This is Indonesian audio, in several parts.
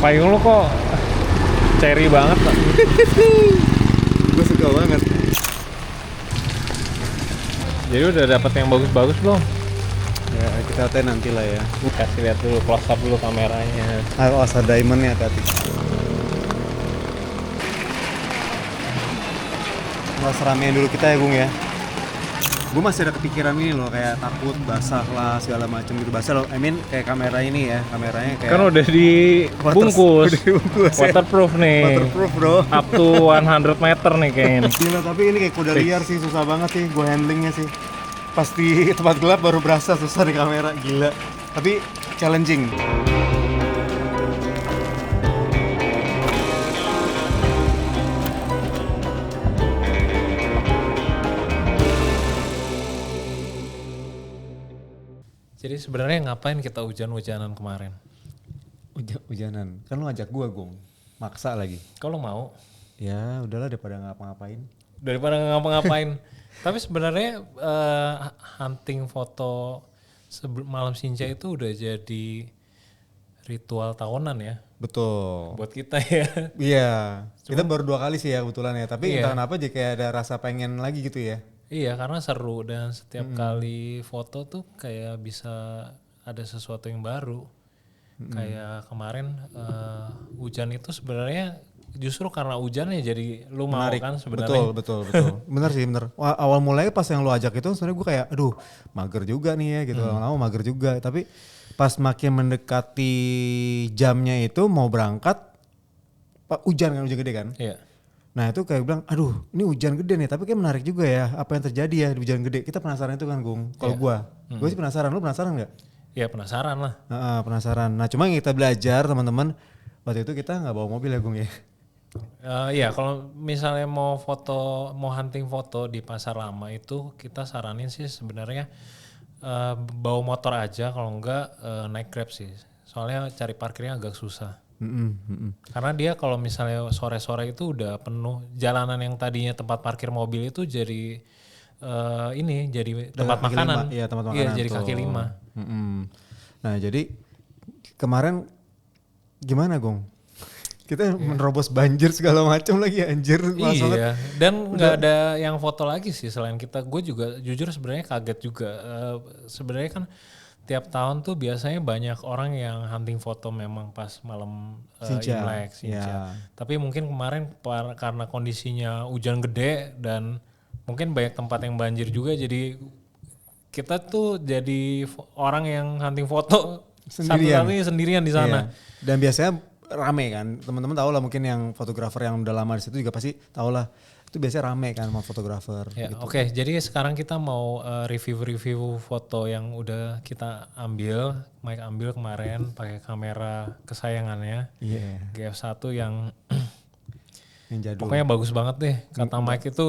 Payung lo kok cherry banget lah. Gue suka banget. Jadi udah dapet yang bagus-bagus belum? Ya kita tes nanti lah ya. Kasih lihat dulu, close up dulu kameranya. Awas ada diamondnya hati-hati. Nggak seramein dulu kita ya Gung ya. Gue masih ada kepikiran ini loh, kayak takut basah lah segala macam gitu. Basah loh, I mean kayak kamera ini ya, kameranya kayak Kan udah dibungkus, Udah dibungkus ya. waterproof nih. Waterproof bro. Up to 100 meter nih kayaknya. Gila, tapi ini kayak kuda liar sih, susah banget sih gue handlingnya sih. Pasti tempat gelap baru berasa susah di kamera, gila. Tapi challenging. Jadi sebenarnya ngapain kita hujan-hujanan kemarin? Hujanan, kan lu ngajak gua Gung, maksa lagi. Kalau mau Ya udahlah daripada ngapa-ngapain. daripada nggak ngapa-ngapain. Tapi sebenarnya hunting foto malam senja itu udah jadi ritual tahunan ya Betul. buat kita ya. Iya, kita baru 2 kali sih ya kebetulan ya. Tapi Iya. entah kenapa aja kayak ada rasa pengen lagi gitu ya. Iya, karena seru dan setiap kali foto tuh kayak bisa ada sesuatu yang baru. Kayak kemarin hujan itu sebenarnya justru karena hujannya jadi lu mau Menarik. kan sebenarnya. Betul. Bener sih, bener. Wah, awal mulai pas yang lu ajak itu sebenarnya gue kayak, aduh mager juga nih ya gitu. Lama-lama mager juga. Tapi pas makin mendekati jamnya itu mau berangkat, hujan gede kan. Iya. Nah itu kayak bilang, aduh ini hujan gede nih, tapi kayak menarik juga ya apa yang terjadi ya di hujan gede. Kita penasaran itu kan Gung, kalau gue sih penasaran, lu penasaran gak? Ya penasaran lah. Penasaran. Nah cuma yang kita belajar teman-teman, waktu itu kita gak bawa mobil ya Gung ya? Iya, kalau misalnya mau hunting foto di pasar lama itu kita saranin sih sebenarnya bawa motor aja, kalau enggak naik Grab sih. Soalnya cari parkirnya agak susah. Karena dia kalau misalnya sore-sore itu udah penuh, jalanan yang tadinya tempat parkir mobil itu jadi jadi tempat Kaki makanan. lima. Iya tempat makanan. Iya, jadi kaki lima. Nah jadi kemarin gimana Gung? Kita menerobos banjir segala macam lagi anjir. Iya, dan nggak ada yang foto lagi sih selain kita. Gue juga jujur sebenarnya kaget juga. Sebenarnya kan tiap tahun tuh biasanya banyak orang yang hunting foto memang pas malam Imlek, Sinca. Ya. Tapi mungkin kemarin karena kondisinya hujan gede dan mungkin banyak tempat yang banjir juga, jadi kita tuh jadi orang yang hunting foto satu-satunya sendirian di sana. Iya. Dan biasanya rame kan, teman-teman tahu lah mungkin yang fotografer yang udah lama di situ juga pasti tahu lah itu biasanya rame kan sama fotografer. Ya, gitu. Oke, jadi sekarang kita mau review foto yang udah kita ambil, Mike ambil kemarin pakai kamera kesayangannya Iya. GF1 yang Yang jadul. pokoknya bagus banget deh. Kata Mike itu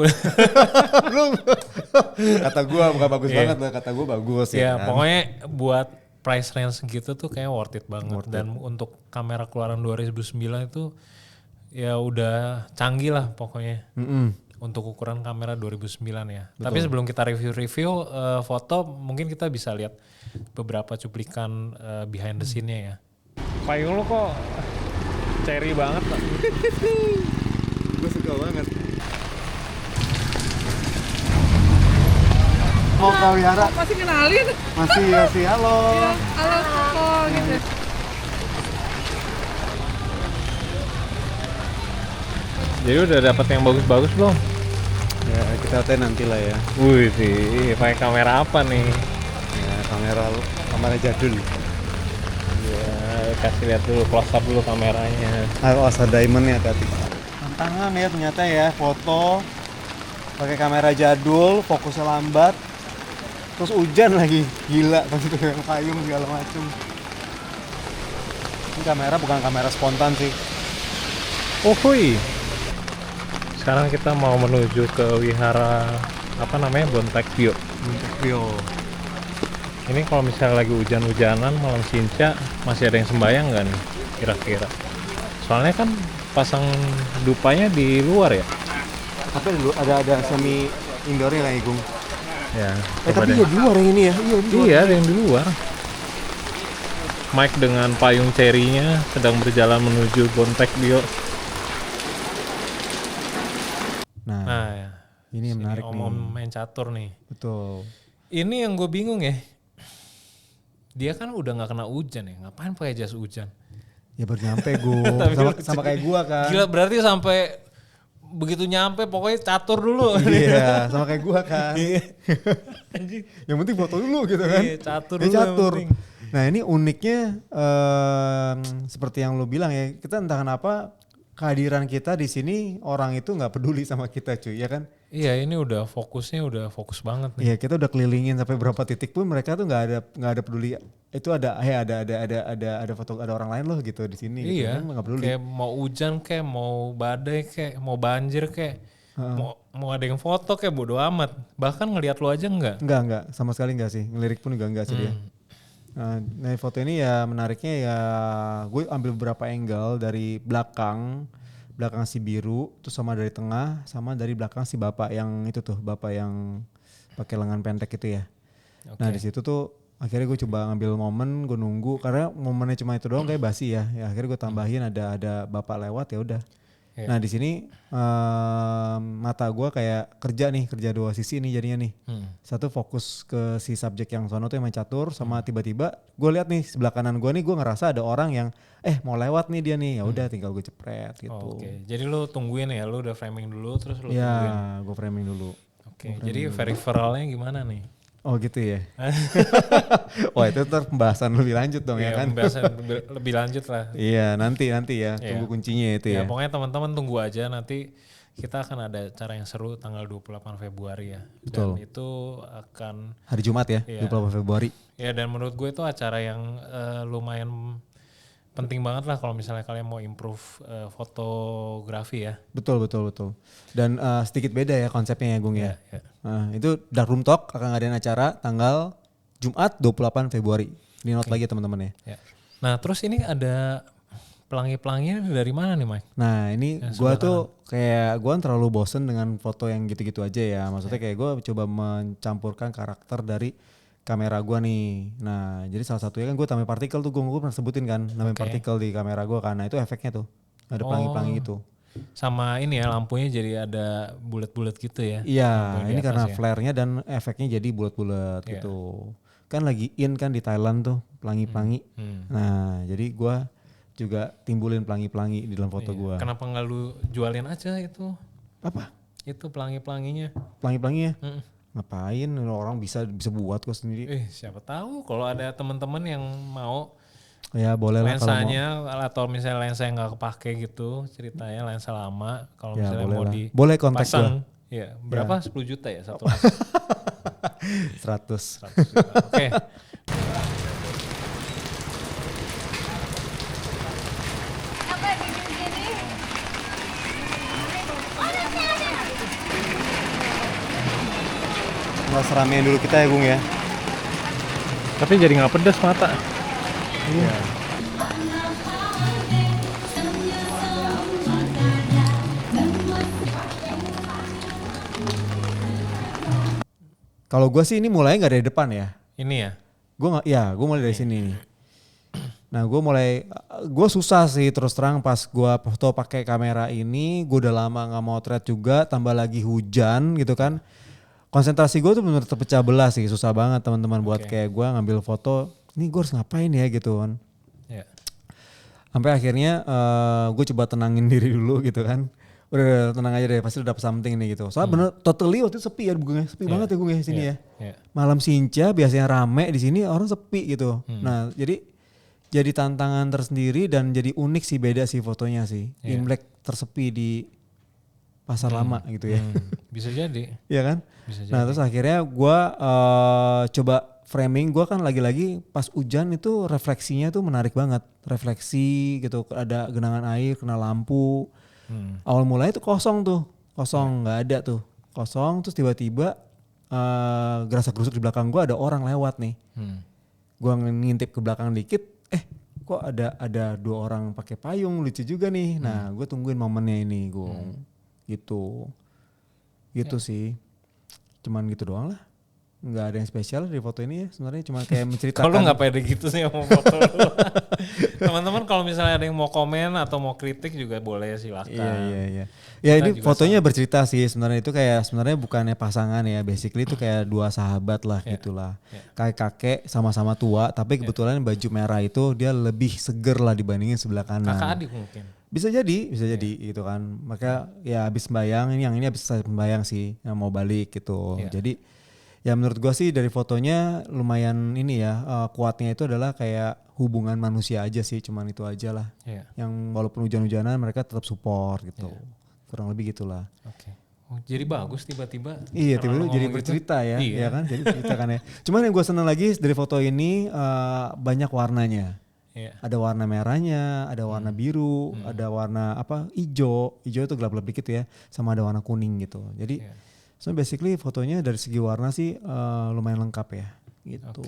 Kata gua bukan bagus banget lah, kata gua bagus ya kan. pokoknya buat price range gitu tuh kayak worth it banget. Dan untuk kamera keluaran 2009 itu ya udah canggih lah pokoknya. Untuk ukuran kamera 2009 ya. Betul. Tapi sebelum kita review foto, mungkin kita bisa lihat beberapa cuplikan behind the scene-nya ya. Payung lo kok cherry banget lah. Gue suka banget. Mau kau wihara? Masih kenalin? Masih halo. Iya, halo Koko gitu. Jadi udah dapet yang bagus-bagus belum? Ya kita tes nanti lah ya. Wih sih, pakai kamera apa nih? Ya kamera jadul. Ya, kasih lihat dulu, close up dulu kameranya. Awas ada diamondnya hati-hati. Tantangan ya ternyata ya, foto pakai kamera jadul, fokusnya lambat, terus hujan lagi, gila pas itu yang payung segala macem. Ini kamera bukan kamera spontan sih. Oh hui. Sekarang kita mau menuju ke wihara apa namanya, Bontek View. View. Ini kalau misalnya lagi hujan-hujanan malam Sinca masih ada yang sembayang nggak nih kira-kira? Soalnya kan pasang dupanya di luar ya. Tapi ada semi indoornya kayak Gung. Ya. Tapi ya di luar yang ini ya. Iya, ada yang di luar. Mike dengan payung cherry-nya sedang berjalan menuju Bontek Dio. Nah, Nah, ya. ini yang Sini menarik om-om nih. main catur nih. Betul. Ini yang gue bingung ya. Dia kan udah nggak kena hujan ya. Ngapain pakai jas hujan? Ya baru nyampe gue. Tapi sama kayak gua kan. Gila, berarti sampai begitu nyampe pokoknya catur dulu. Iya, sama kayak gua kan. Anjing. Yang penting foto dulu gitu kan. Iya, catur Ya, dulu yang catur. penting. Nah ini uniknya seperti yang lu bilang ya, kita entah kenapa kehadiran kita di sini orang itu nggak peduli sama kita cuy, ya kan? Iya, ini udah fokus banget nih. Iya, kita udah kelilingin sampai berapa titik pun mereka tuh nggak ada peduli. Itu ada foto ada orang lain loh gitu di sini. Gitu. Iya, Kan nggak peduli. kayak mau hujan kayak mau badai kayak mau banjir kayak mau ada yang foto kayak bodo amat. Bahkan ngelihat lu aja enggak. Enggak, sama sekali enggak sih. Ngelirik pun juga enggak sih dia. Nah foto ini ya menariknya ya gue ambil beberapa angle dari belakang si biru, terus sama dari tengah, sama dari belakang si bapak yang itu tuh, bapak yang pakai lengan pendek itu ya. Oke. Nah di situ tuh akhirnya gue coba ngambil momen, gue nunggu karena momennya cuma itu doang kayak basi ya. Ya akhirnya gue tambahin ada bapak lewat ya udah. Iya. Nah di sini mata gue kayak kerja dua sisi nih jadinya nih. Satu fokus ke si subjek yang sono tuh yang main catur, sama tiba-tiba gue lihat nih sebelah kanan gue nih, gue ngerasa ada orang yang mau lewat nih dia nih, ya udah tinggal gue cepret gitu. Oke, jadi lu tungguin ya, lu udah framing dulu terus lu tungguin. Ya gue framing dulu. Oke, jadi peripheralnya gimana nih? Oh gitu ya. Wah itu ntar pembahasan lebih lanjut dong ya kan. Pembahasan lebih lanjut lah. Iya nanti ya, Iya. tunggu kuncinya itu ya. Pokoknya teman-teman tunggu aja, nanti kita akan ada acara yang seru tanggal 28 Februari ya. Betul. Dan itu akan Hari Jumat ya, Iya. 28 Februari. ya, dan menurut gue itu acara yang lumayan penting banget lah kalau misalnya kalian mau improve fotografi ya. Betul. Dan sedikit beda ya konsepnya ya Gung ya. Ya. Nah, itu Dark Room Talk akan ngadain acara tanggal Jumat 28 Februari. Di note lagi teman-teman ya. Ya. Nah terus ini ada pelangi-pelanginya dari mana nih Mike? Nah ini gue tuh kayak gue terlalu bosen dengan foto yang gitu-gitu aja ya. Maksudnya kayak gue coba mencampurkan karakter dari kamera gue nih. Nah jadi salah satunya kan gue tambahin partikel tuh, gue pernah sebutin kan nambahin partikel di kamera gue kan. Nah itu efeknya tuh ada pelangi-pelangi gitu. Sama ini ya, lampunya jadi ada bulat-bulat gitu ya. Iya Lampu di ini atas karena ya. flare-nya dan efeknya jadi bulat-bulat Iya. gitu. Kan lagi in kan di Thailand tuh pelangi-pelangi. Nah jadi gue juga timbulin pelangi-pelangi di dalam foto gue. Kenapa nggak lu jualin aja itu? Apa? Itu pelangi-pelanginya. Pelangi-pelangi ya? Ngapain orang bisa buat kok sendiri. Siapa tahu kalau ada teman-teman yang mau Ya boleh lah kalau mau. lensanya, atau misalnya lensa yang nggak kepake gitu ceritanya, lensa lama kalau Ya, misalnya boleh mau lah. di Boleh kontak pasang. Ya, berapa? 10 juta ya satu. 100. 100 juta. Oke. Nggak seramein dulu kita ya Gung ya. Tapi jadi nggak pedas mata. Iya. Kalau gue sih ini mulai nggak dari depan ya. Ini ya. Gue mulai dari sini nih. Nah gue susah sih terus terang pas gue foto pakai kamera ini, gue udah lama nggak motret juga, tambah lagi hujan gitu kan. Konsentrasi gue tuh bener terpecah belah sih, susah banget teman-teman buat kayak gue ngambil foto. Ini gue harus ngapain ya gitu kan. Ya. Sampai akhirnya gue coba tenangin diri dulu gitu kan. Udah tenang aja deh, pasti udah dapet something nih gitu. Soalnya bener totally waktu itu sepi ya Gung ya, sepi banget ya Gung ya sini ya. Malam Sinca biasanya rame, di sini orang sepi gitu. Nah jadi tantangan tersendiri dan jadi unik sih, beda sih fotonya sih. Imlek tersepi di pasar lama gitu ya. Bisa jadi. Iya kan? Bisa Nah terus akhirnya gue coba framing, gue kan lagi-lagi pas hujan itu refleksinya tuh menarik banget. Refleksi gitu, ada genangan air, kena lampu. Awal mulanya tuh kosong nggak ada tuh. Kosong, terus tiba-tiba gerasak-gerusuk di belakang gue ada orang lewat nih. Gue ngintip ke belakang dikit, kok ada dua orang pakai payung, lucu juga nih. Nah gue tungguin momennya ini Gung. Gitu sih, cuman gitu doang lah. nggak ada yang spesial di foto ini ya sebenarnya cuma kayak menceritakan. Kalau nggak pede gitu sih mau foto lu. Teman-teman kalau misalnya ada yang mau komen atau mau kritik juga boleh silakan. Iya. Ya Kita ini juga fotonya bercerita sih sebenarnya itu kayak sebenarnya bukannya pasangan ya, basically itu kayak dua sahabat lah gitulah. Kakek sama-sama tua tapi kebetulan baju merah itu dia lebih seger lah dibandingin sebelah kanan. Kakak adik mungkin. Bisa jadi gitu kan. Maka ya habis sembayang ini habis sembayang sih yang mau balik gitu. Jadi ya menurut gua sih dari fotonya lumayan ini ya kuatnya itu adalah kayak hubungan manusia aja sih, cuman itu aja lah. Yang walaupun hujan-hujanan mereka tetap support gitu. Kurang lebih gitulah. Oke. Oh, jadi bagus tiba-tiba. Iya tiba-tiba jadi bercerita gitu. Ya kan jadi cerita kan ya. Cuman yang gue seneng lagi dari foto ini banyak warnanya. Ada warna merahnya, ada warna biru, ada warna hijau itu gelap-gelap dikit ya, sama ada warna kuning gitu. Jadi so basically fotonya dari segi warna sih lumayan lengkap ya gitu.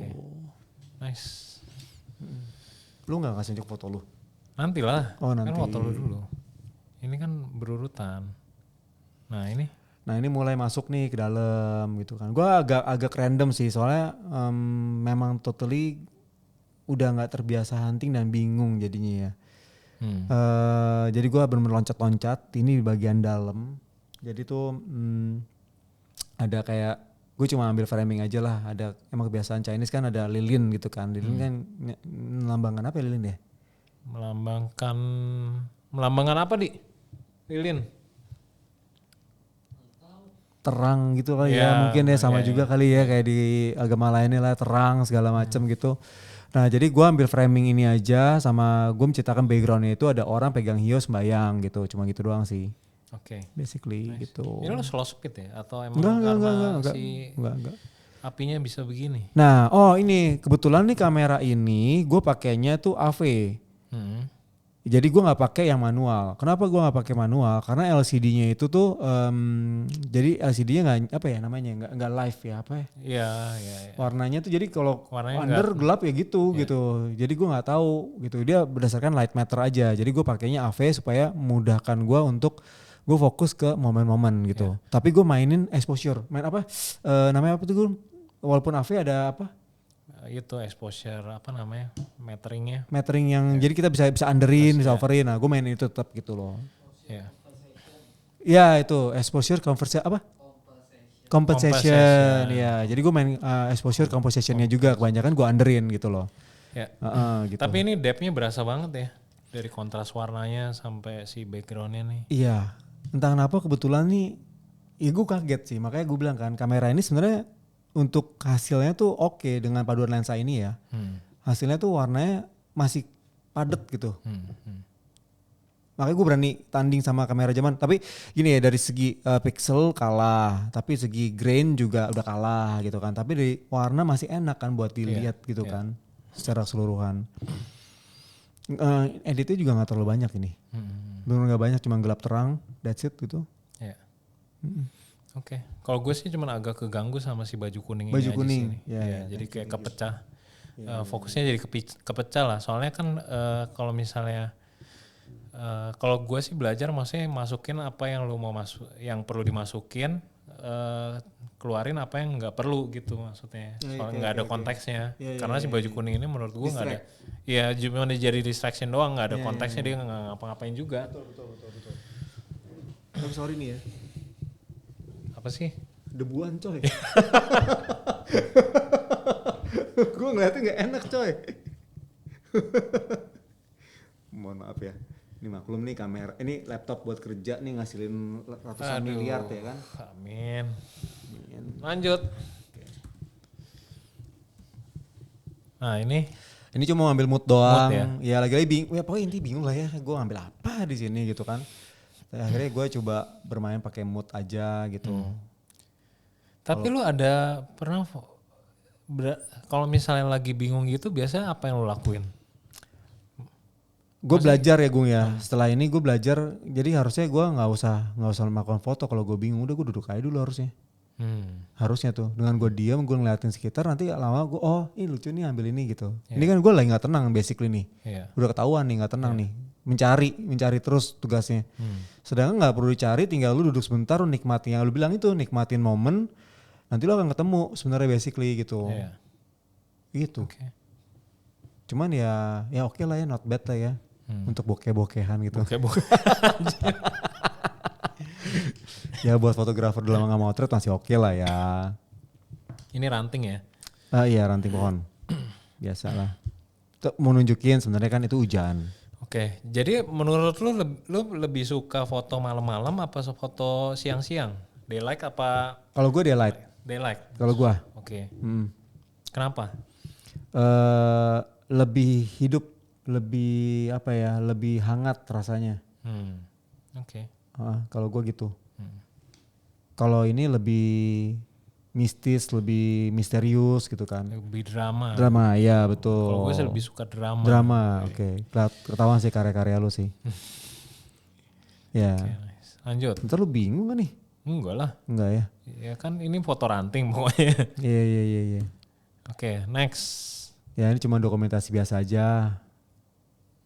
Nice. Lu nggak kasih tunjuk foto lu? Nanti lah. Oh nanti. Kan foto lu dulu. Ini kan berurutan. Nah ini mulai masuk nih ke dalam gitu kan. Gue agak random sih soalnya memang totally udah nggak terbiasa hunting dan bingung jadinya ya. Jadi gue bener-bener loncat-loncat. Ini di bagian dalam. Jadi tuh ada kayak gue cuma ambil framing aja lah. Ada emang kebiasaan Chinese kan ada lilin gitu kan. Lilin kan melambangkan apa ya lilin ya? Melambangkan apa di? Lilin. Terang gitu kali ya mungkin ya sama juga kali ya kayak di agama lainnya lah terang segala macam gitu. Nah jadi gue ambil framing ini aja sama gue menciptakan backgroundnya itu ada orang pegang hiyo sembayang gitu, cuma gitu doang sih. Oke. Basically gitu. Ini lo slow speed ya atau emang karena enggak. Apinya bisa begini? Nah ini kebetulan nih kamera ini gue pakainya tuh AV. Jadi gue nggak pakai yang manual. Kenapa gue nggak pakai manual? Karena LCD-nya itu tuh, jadi LCD-nya nggak live ya apa ya? Iya. Warnanya tuh jadi kalau under gelap ya gitu. Jadi gue nggak tahu gitu. Dia berdasarkan light meter aja. Jadi gue pakainya AV supaya memudahkan gue untuk gue fokus ke momen-momen gitu. Tapi gue mainin exposure. Namanya apa tuh gue? Walaupun AV ada apa? Itu exposure metering yang jadi kita bisa underin, bisa overin. Nah gue mainin itu tetap gitu loh. Ya itu exposure compensation. Ya jadi gue main exposure compensationnya juga kebanyakan gue underin gitu loh. Gitu. Tapi ini depthnya berasa banget ya dari kontras warnanya sampai si backgroundnya nih. Iya entah kenapa kebetulan nih ya gue kaget sih, makanya gue bilang kan kamera ini sebenarnya untuk hasilnya tuh oke dengan paduan lensa ini ya. Hasilnya tuh warnanya masih padet gitu. Makanya gue berani tanding sama kamera zaman. Tapi gini ya dari segi pixel kalah. Tapi segi grain juga udah kalah gitu kan. Tapi dari warna masih enak kan buat dilihat gitu kan. Secara keseluruhan. Editnya juga gak terlalu banyak ini. Bener gak banyak, cuma gelap terang. That's it gitu. Oke. Kalau gue sih cuma agak keganggu sama si baju kuning baju ini kuning. aja sih. Jadi kayak kepecah. Fokusnya jadi kepecah lah. Soalnya kan kalau misalnya kalau gue sih belajar maksudnya masukin apa yang lu mau yang perlu dimasukin, keluarin apa yang nggak perlu gitu maksudnya. Soalnya nggak ada konteksnya. Karena si baju kuning ini menurut gue nggak ada. Ya cuma jadi distraction doang, nggak ada konteksnya, dia nggak ngapa-ngapain juga. Betul. Sorry nih ya. Apa sih? Debuan coy. Gue ngeliatnya gak enak coy. Mohon maaf ya. Ini maklum nih kamera. Ini laptop buat kerja nih ngasilin ratusan miliar ya kan. Amin. Lanjut. Nah ini cuma ngambil mood doang. Ya lagi-lagi bingung. Ya pokoknya inti bingung lah ya. Gue ngambil apa di sini gitu kan. Akhirnya gue coba bermain pakai mood aja gitu. Tapi lu ada pernah kalau misalnya lagi bingung gitu biasanya apa yang lu lakuin? Gue belajar ya Gung ya. Setelah ini gue belajar. Jadi harusnya gue nggak usah melakukan foto kalau gue bingung. Udah gue duduk aja dulu harusnya. Harusnya tuh dengan gue diam gue ngeliatin sekitar, nanti lama gue ini lucu nih ambil ini gitu. Ini kan gue lagi nggak tenang basically nih. Udah ketahuan nih nggak tenang nih. Mencari terus tugasnya. Sedangkan nggak perlu dicari, tinggal lu duduk sebentar, lu nikmatin yang lu bilang itu, nikmatin momen. nanti lo akan ketemu sebenarnya basically gitu. Iya. Gitu. Oke. Cuman ya oke lah ya, not bad lah ya. Untuk bokeh-bokehan gitu. Oke, bukan. Ya buat fotografer udah lama gak motret masih oke lah ya. Ini ranting ya. Iya ranting pohon. Biasalah. Mau nunjukin sebenarnya kan itu hujan. Oke, jadi menurut lu lebih suka foto malam-malam apa foto siang-siang? Daylight apa Kalau gue daylight. daylight? Kalau gue. Oke. Hmm. Kenapa? Lebih hidup, lebih apa ya, lebih hangat rasanya. Oke. Kalau gue gitu. Kalau ini lebih mistis, lebih misterius gitu kan. Lebih drama. Drama, ya betul. Kalau gue sih lebih suka drama. Drama, oke. Ketahuan sih karya-karya lu sih. Ya. Oke, nice. Lanjut. Ntar lu bingung kan nih? Enggak lah. Enggak ya? Ya kan ini foto ranting pokoknya. Iya. Oke, next. Ya ini cuma dokumentasi biasa aja.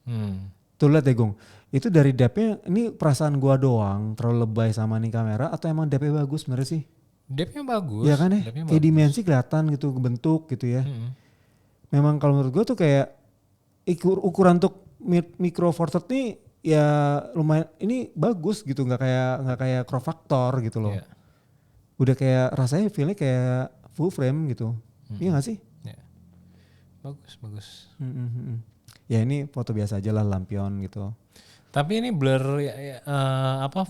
Hmm. Tuh liat deh Gung. Itu dari depthnya, ini perasaan gua doang terlalu lebay sama nih kamera atau emang depthnya bagus sebenarnya sih? Depthnya bagus. Iya kan ya? Depthnya Kayak bagus. dimensi kelihatan gitu, bentuk gitu ya. Memang kalau menurut gua tuh kayak ukuran untuk micro four third nih ya lumayan, ini bagus gitu, nggak kayak crop factor gitu loh. Iya. Udah kayak rasanya feelnya kayak full frame gitu. Iya gak sih? Ya. Bagus. Ya ini foto biasa aja lah, lampion gitu. Tapi ini blur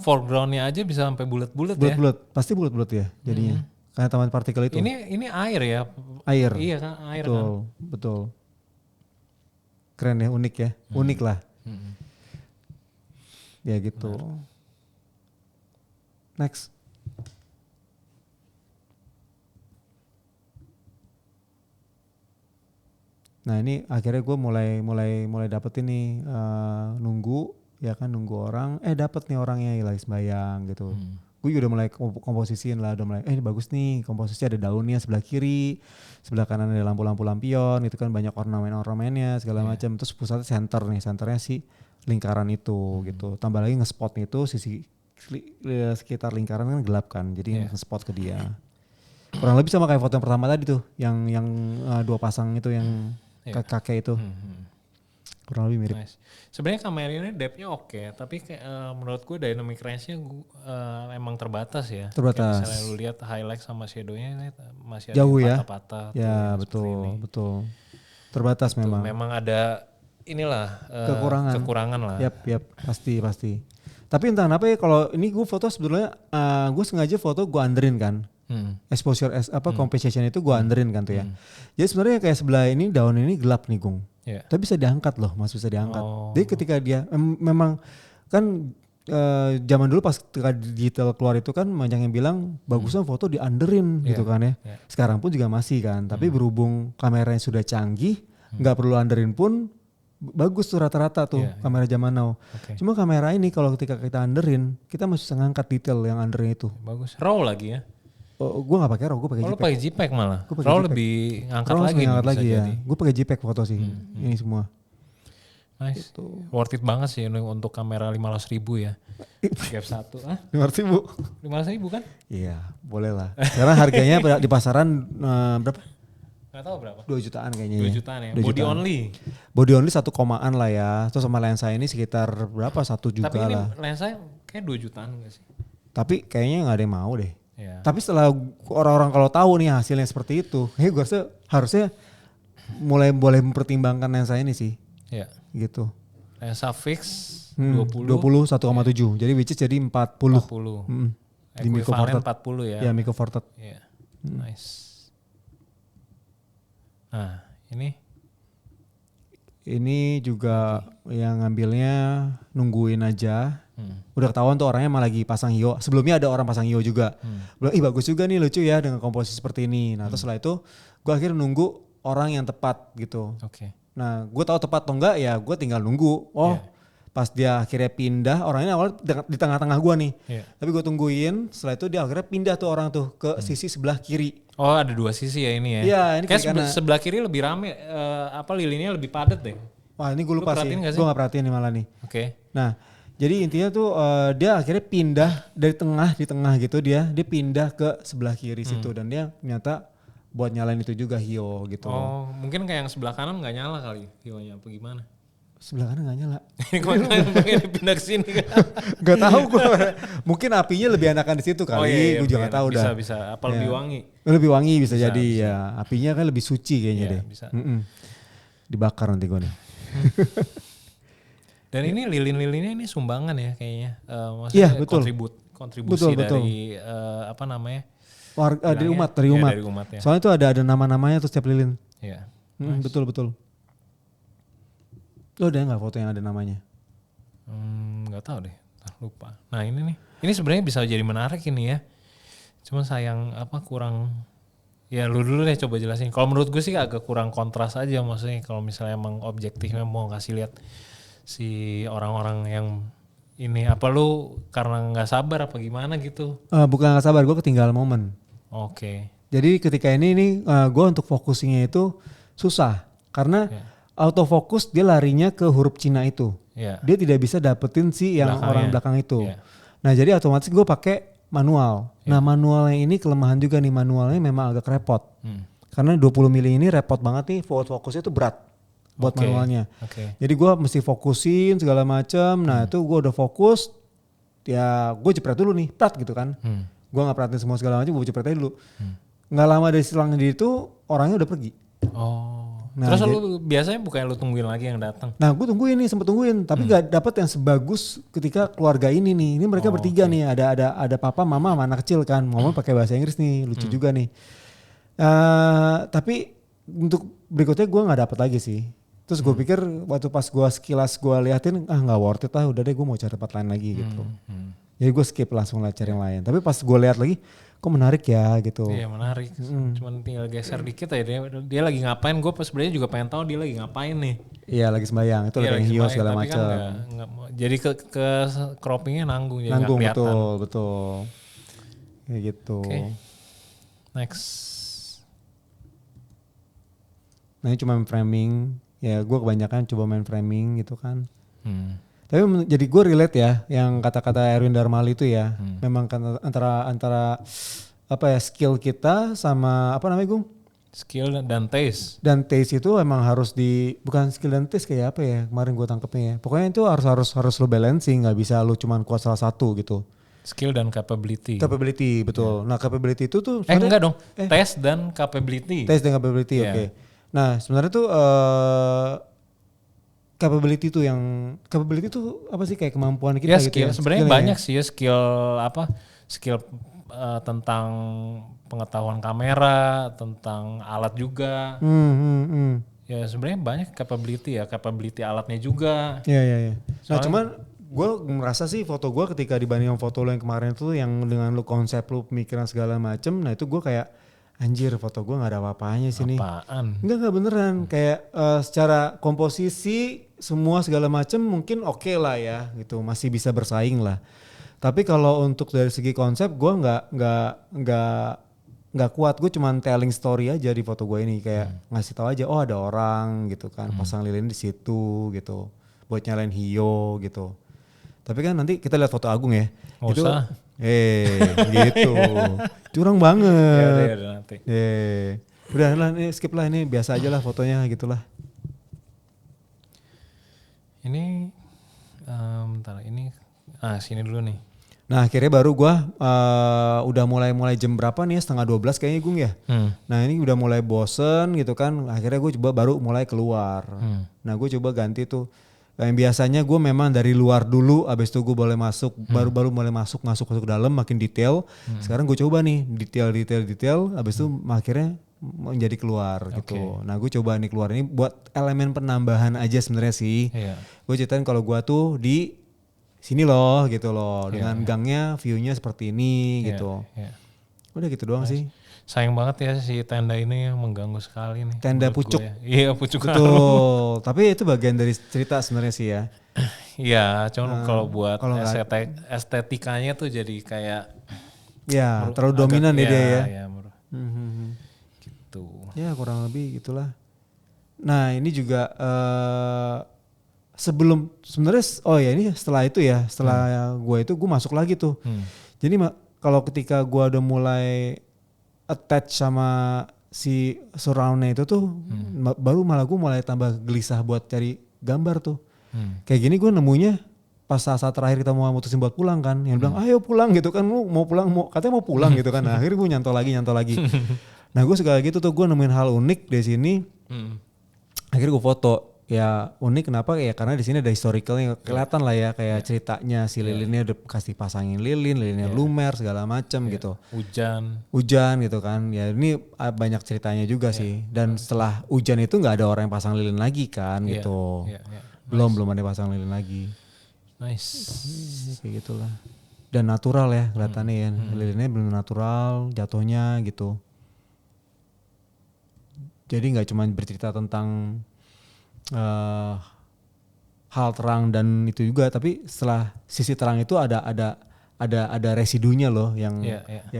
foregroundnya aja bisa sampai bulat-bulat ya. Bulat-bulat, pasti bulat-bulat ya jadinya. Karena taman partikel itu. Ini air ya. Air. Iya kan air Betul, kan. betul. Keren ya, unik ya. Unik lah. Ya gitu. Next. Nah ini akhirnya gue mulai dapet ini nunggu orang, dapet nih orangnya lagi sembayang gitu. Gue juga udah mulai komposisiin lah, udah mulai ini bagus nih, komposisi ada daunnya sebelah kiri, sebelah kanan ada lampu-lampu lampion, itu kan banyak ornamen-ornamennya segala macam. Terus pusatnya senternya si lingkaran itu gitu. Tambah lagi nge-spot itu sisi sekitar lingkaran kan gelap kan, jadi nge-spot ke dia. Kurang lebih sama kayak foto yang pertama tadi tuh, yang dua pasang itu yang kakek itu. Kurang lebih mirip. Nice. Sebenarnya kamera ini depth-nya oke, tapi menurut gue dynamic range-nya emang terbatas ya. Terbatas. Kayak misalnya lu lihat highlight sama shadow-nya ini masih ada Jauh yang ya. patah-patah. Ya betul. Terbatas Tuh, memang. memang ada inilah kekurangan lah. Yap, pasti. Tapi entah kenapa ya kalau ini gue foto sebetulnya gue sengaja foto gue underin kan. Exposure compensation itu gue underin kan tuh ya. Jadi sebenarnya kayak sebelah ini daun ini gelap nih Gung. Yeah. Tapi bisa diangkat loh, Mas, bisa diangkat. Oh. Jadi ketika dia memang kan zaman dulu pas ketika digital keluar itu kan banyak yang bilang bagusnya foto di underin gitu kan ya. Sekarang pun juga masih kan. Tapi berhubung kameranya sudah canggih, nggak perlu underin pun bagus tuh rata-rata tuh kamera zaman now. Okay. Cuma kamera ini kalau ketika kita underin, kita masih bisa ngangkat detail yang underin itu. Bagus. RAW lagi ya. Gue gak pakai RAW, gue pakai Kalau JPEG. pakai JPEG malah. Gua pakai RAW JPEG. lebih ngangkat RAW lagi. ngangkat lagi ya. Jadi. Gue pakai JPEG foto sih. Ini semua. Nice. Worth it banget sih untuk kamera 500.000 ya. Gap 1. 500.000. 500.000 kan? Iya, boleh lah. Sekarang harganya di pasaran berapa? Gak tahu berapa. 2 jutaan kayaknya. 2 jutaan ya. 2 Body jutaan. only. Body only 1 komaan lah ya. Terus sama lensa ini sekitar berapa? 1 juga Tapi ini lah. lensa kayak 2 jutaan gak sih? Tapi kayaknya gak ada yang mau deh. Ya. Tapi setelah orang-orang kalau tahu nih hasilnya seperti itu, gue rasa harusnya mulai boleh mempertimbangkan lensa ini sih. Ya. Gitu. Lensa fix 20 1,7. Jadi which is jadi 40. 40. Di Micro Four Equivalent Third. 40 ya. Ya Micro Four Third. Iya. Nice. Nah, ini juga yang ngambilnya nungguin aja. Udah ketahuan tuh orangnya malah lagi pasang hio. Sebelumnya ada orang pasang hio juga. Bilang, ih bagus juga nih, lucu ya dengan komposisi seperti ini. Nah terus setelah itu gue akhirnya nunggu orang yang tepat gitu. Oke. Nah gue tahu tepat atau enggak ya gue tinggal nunggu. Pas dia akhirnya pindah, orangnya awal di tengah-tengah gue nih. Yeah. Tapi gue tungguin, setelah itu dia akhirnya pindah tuh orang tuh ke sisi sebelah kiri. Oh ada 2 sisi ya ini ya? Iya, ini kayak kiri kanan. sebelah kiri lebih rame, lilinnya lebih padat deh. Wah ini gue lupa sih, perhatiin nggak sih? gue gak perhatiin nih malah nih. Oke. Nah Jadi intinya tuh dia akhirnya pindah dari di tengah gitu dia pindah ke sebelah kiri situ dan dia ternyata buat nyalain itu juga hio gitu. Oh, mungkin kayak yang sebelah kanan nggak nyala kali hionya apa gimana? Sebelah kanan gak nyala. Kemarin pindah ke sini kan. Gak tahu gue. Mungkin apinya lebih enakan di situ kali. Oh iya, Gue juga gak tahu dah. Bisa. Apa lebih wangi? Lebih wangi bisa jadi bisa. ya. Apinya kan lebih suci kayaknya Iya, deh. bisa. Dibakar nanti gue nih. Dan ini lilin-lilinnya ini sumbangan ya kayaknya. Iya, betul. Kontribusi Betul. dari apa namanya? Dari umat. Iya, dari umat ya. Soalnya tuh ada nama-namanya tuh setiap lilin. Iya. Betul. Lo ada nggak foto yang ada namanya? Nggak tahu deh, lupa. Nah ini nih, ini sebenarnya bisa jadi menarik ini ya. Cuma sayang kurang. Ya lu dulu deh coba jelasin. Kalau menurut gue sih agak kurang kontras aja, maksudnya kalau misalnya emang objektifnya mau kasih lihat si orang-orang yang ini apa lu karena nggak sabar apa gimana gitu. Bukan nggak sabar, gue ketinggalan momen. Oke. Jadi ketika ini gue untuk fokusnya itu susah karena autofokus dia larinya ke huruf Cina itu. Yeah. Dia tidak bisa dapetin si yang orang belakang itu. Yeah. Nah jadi otomatis gue pakai manual. Nah manualnya ini kelemahan juga nih, manualnya memang agak repot. Karena 20 mili ini repot banget nih, fokusnya itu berat buat manualnya. Jadi gue mesti fokusin segala macam. Nah itu gue udah fokus, ya gue jepret dulu nih, prat gitu kan. Gue gak perhatiin semua segala macam, gue jepret aja dulu. Gak lama dari selang itu orangnya udah pergi. Oh. Nah, terus lu biasanya bukannya lu tungguin lagi yang datang? Nah gue tungguin nih, sempet tungguin, tapi gak dapet yang sebagus ketika keluarga ini nih. Ini mereka bertiga nih, ada papa, mama, sama anak kecil kan. Ngomong pakai bahasa Inggris nih, lucu juga nih. Tapi untuk berikutnya gue gak dapet lagi sih. Terus gue pikir waktu pas gue sekilas gue liatin, gak worth it lah, udah deh gue mau cari tempat lain lagi gitu. Jadi gue skip langsung lah cari yang lain. Tapi pas gue lihat lagi, kok menarik ya gitu. Iya menarik. Cuman tinggal geser dikit aja dia lagi ngapain. Gue sebenarnya juga pengen tahu dia lagi ngapain nih. Iya lagi sembahyang. Itu lagi hio segala macam. Kan jadi ke croppingnya nanggung. Jadi nanggung gak kelihatan. betul. Kayak gitu. Okay. Next. Nah ini cuma framing. Ya gue kebanyakan coba main framing gitu kan. Tapi jadi gue relate ya yang kata-kata Erwin Darmali itu ya. Memang kan antara apa ya skill kita sama apa namanya Gung? Skill dan taste. Dan taste itu emang harus bukan skill dan taste kayak apa ya kemarin gue tangkepnya ya. Pokoknya itu harus lo balancing, nggak bisa lo cuman kuat salah satu gitu. Skill dan capability. Capability betul. Nah capability itu tuh enggak dong. Taste dan capability. Taste dan capability oke. Nah sebenarnya tuh capability tuh apa sih kayak kemampuan kita ya, gitu ya. Sebenarnya banyak sih ya skill tentang pengetahuan kamera, tentang alat juga. Ya sebenarnya banyak capability alatnya juga. Iya. Nah cuman gue merasa sih foto gue ketika dibanding foto lo yang kemarin tuh yang dengan lo konsep lo pemikiran segala macem, nah itu gue kayak anjir foto gue gak ada apa-apanya sih nih. Apaan? Enggak beneran. Kayak secara komposisi semua segala macam mungkin oke lah ya gitu. Masih bisa bersaing lah. Tapi kalau untuk dari segi konsep gue nggak kuat. Gue cuman telling story aja di foto gue ini. Kayak ngasih tahu aja ada orang gitu kan. Pasang lilin di situ gitu. Buat nyalain hio gitu. Tapi kan nanti kita lihat foto Agung ya. Nggak itu usah. Gitu. Curang banget. Ya udah nanti. Udah lah ini skip lah, ini biasa aja lah fotonya gitulah. Ini bentar ini sini dulu nih. Nah akhirnya baru gua udah mulai jam berapa nih, 11:30 kayaknya Gung ya. Nah ini udah mulai bosen gitu kan, akhirnya gue coba baru mulai keluar. Nah gue coba ganti tuh. Yang biasanya gue memang dari luar dulu, abis itu gue boleh masuk, baru mulai masuk ke dalam makin detail. Sekarang gue coba nih detail, abis itu akhirnya menjadi keluar gitu. Nah gue coba nih keluar ini buat elemen penambahan aja sebenarnya sih. Gue ceritain kalau gue tuh di sini loh gitu loh, dengan gangnya viewnya seperti ini gitu. Udah gitu doang sih. Sayang banget ya si tenda ini mengganggu sekali nih. Tenda pucuk. Iya pucuk. Betul. Tapi itu bagian dari cerita sebenarnya sih ya. Iya, cuman kalau buat estetikanya tuh jadi kayak ya terlalu dominan dia ya. Iya, gitu. Ya kurang lebih gitulah. Nah ini juga sebelum sebenarnya ini setelah itu ya, setelah gue masuk lagi tuh. Jadi kalau ketika gue udah mulai attach sama si surroundnya itu tuh, baru malah gue mulai tambah gelisah buat cari gambar tuh. Kayak gini gue nemunya pas saat terakhir kita mau mutusin buat pulang kan, yang bilang ayo pulang gitu kan, lu mau pulang, katanya mau pulang gitu kan. Nah, akhirnya gue nyantol lagi. Nah gue suka gitu tuh, gue nemuin hal unik di sini. Akhirnya gue foto. Ya unik kenapa ya, karena di sini ada historicalnya kelihatan lah ya, kayak ceritanya si lilinnya udah kasih pasangin lilinnya lumer segala macam gitu. Hujan gitu kan. Ya ini banyak ceritanya juga sih. Dan setelah hujan itu nggak ada orang yang pasang lilin lagi kan gitu. Belum ada yang pasang lilin lagi. Nice. Kayak gitulah. Dan natural ya kelihatannya ya. Lilinnya benar natural jatuhnya gitu. Jadi nggak cuma bercerita tentang hal terang dan itu juga, tapi setelah sisi terang itu ada residunya loh yang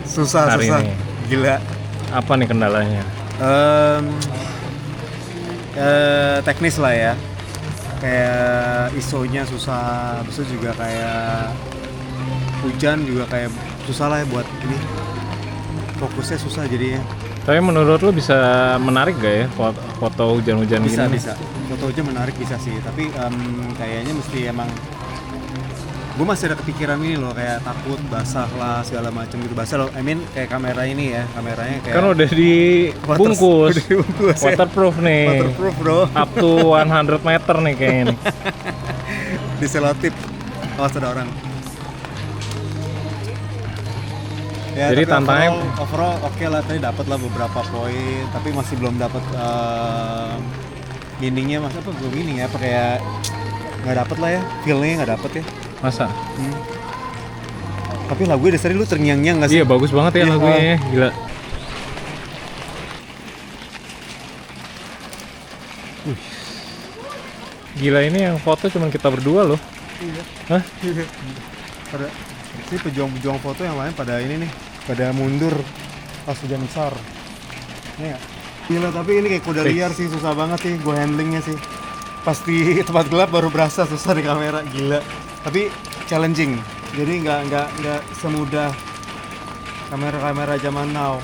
susah gila. Apa nih kendalanya? Teknis lah ya, kayak ISO-nya susah, terus juga kayak hujan juga kayak susah lah ya buat ini, fokusnya susah jadinya. Tapi menurut lu bisa menarik gak ya foto hujan-hujan gini? Bisa. Foto hujan menarik bisa sih, tapi kayaknya mesti emang gue masih ada kepikiran ini loh, kayak takut basah lah segala macam gitu. Basah loh, I mean kayak kamera ini ya, kameranya kayak kan udah dibungkus, waterproof nih. Waterproof bro. Up to 100 meter nih kayaknya nih. Di selotip, awas ada orang. Ya, jadi tantangannya overall oke lah, tadi dapat lah beberapa poin, tapi masih belum dapat meaningnya, belum meaning ya, kayak nggak dapet lah ya, feelnya nggak dapet ya. Masa? Tapi lagunya dasarnya lu terngiang-ngiang nggak sih? Iya bagus banget ya lagunya, gila. Gila, ini yang foto cuma kita berdua loh. Iya. Hah? Pada ini pejuang-pejuang foto yang lain pada ini nih, pada mundur pas hujan besar. Ini ya. Gila, tapi ini kayak kuda liar sih, susah banget sih gue handlingnya sih. Pas di tempat gelap baru berasa susah di kamera, gila. Tapi challenging, jadi nggak semudah kamera zaman now.